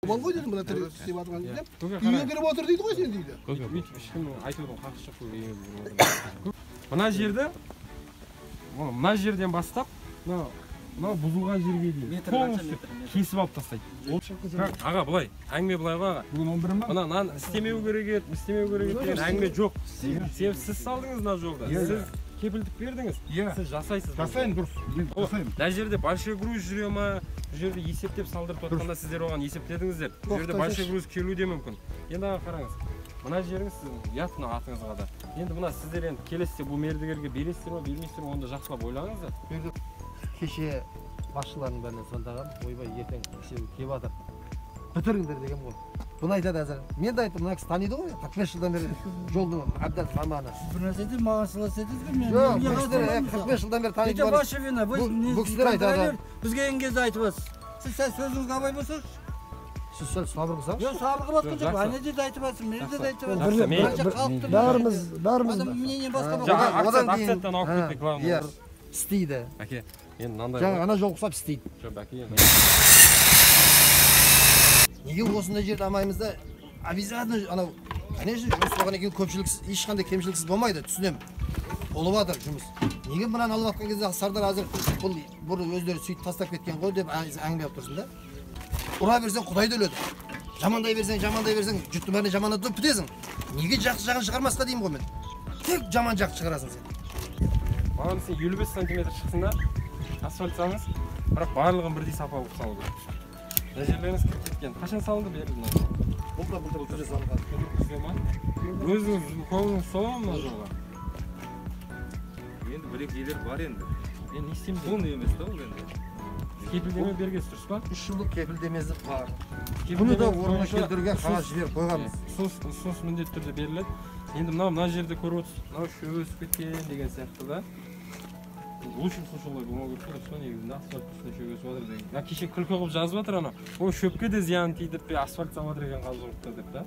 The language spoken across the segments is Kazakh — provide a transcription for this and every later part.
Болғой дедім, мына тірек істеп атқан дедім. Үйге кіріп отыр дейді ғой сен дейді. Өйтіп ешкім айтудың қақысы жоқ қой. Мына жерден бастап, мына бұзылған жерге дейін полностью кесіп алып тастайды. Аға, былай, әңгіме былай ғой аға. Бүгін 11 ма? Мына істемеу керек деген әңгіме жоқ. Сіз салдыңыз мына жолда. Сіз кепілдік бердіңіз. Сіз жасайсыз. Жасайын, дұрыс. Мына жерде большой груз жүре ма? Бұл жерде есептеп салдырып отқанда сіздер оған есептедіңіздер. Бұл жерде большой груз келуі де мүмкін. Енді аға қараңыз. Мына жеріңіз сіздің ұят мына атыңызға да. енді мына сіздер енді келесіздер бұл мердігерге бересіздер ма бермейсіздер ма, онда жақсылап ойлаңыздар. Кеше басшылардың бәрінен звондаған, ойбай ертең кешеу келіп жатыр. Бітіріңдер деген ғой. Бұны айтады әзір. Мен де айттым, мына кісі таниды ғой, 45 жылдан бері жолдың әбден маманы. Бір нәрсе де маған сыйлас едіңіз бе? Жоқ, бұл кісілер 45 жылдан бері таниды. Ваша вина, бұл кісілер айтады. Бізге енгенде айтып отырсыз. Сіз сөзіңізге абай болсаңыз. Сіз сәл сабыр қылсаңыз. Жоқ, сабыр қылып жатқан жоқ. Ана жерде айтып отырсыз, мына жерде айтып отырсыз. Бәріміз мнение басқа жаңа акценттен ауып кетті главное. Істейді. Әке, енді мынандай. Жаңа ана жол құсап істейді. Жоқ, әке. Неге осындай жерді алмаймыз да? Обязательно анау, конечно, жұмыс болғаннан кейін көпшіліксіз, ешқандай кемшіліксіз болмайды, түсінемін. Болып жатыр жұмыс. Неге мынаны алып жатқан кезде Сардар азыр бұл өздері сөйтіп тастап кеткен ғой деп әңгіме алып тұрсың да? Ұра берсең Құдайды өледі. Жамандай берсең, жұрттың бәріне жамандатып бітесің. Неге жақсы жағын шығармасқа деймін ғой мен. Тек жаман жақты шығарасың сен. Маған сен 55 сантиметр шықсын да, асфальт салыңыз, бірақ барлығын бірдей сапалы салу керек. Мына жерлеріңіз кіріп кеткен. Қашан салынды берді? Былтыр салынған. Өзіңіз қолыңыз сола ма мына жолға? Енді бір-екі елер бар енді. Енді не істейміз? Бұл не емес та ол енді. Кепілдеме бергенсіз дұрыс па? 3 жылдық кепілдемесі бар. Бұны да орнына келтіруге қағаз жіберіп қойғанбыз. Ұсыныс міндетті түрде беріледі. Енді мына жерде көріп отырсыз, мынау шөп өсіп кеткен деген сияқты да. Лучшим солай болмау керек дұрыс па негізінде асфальт үстіне шөп өсіп жатыр деген. Кеше күлкі қылып жазып жатыр ана. Ой, шөпке де зиян тидіріп асфальт салып жатыр екен қазығұртта деп та.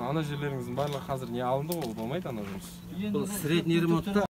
Ана жерлеріңіздің барлығы қазір не алынды ғой, болмайды ана жұмыс. Бұл средний ремонтта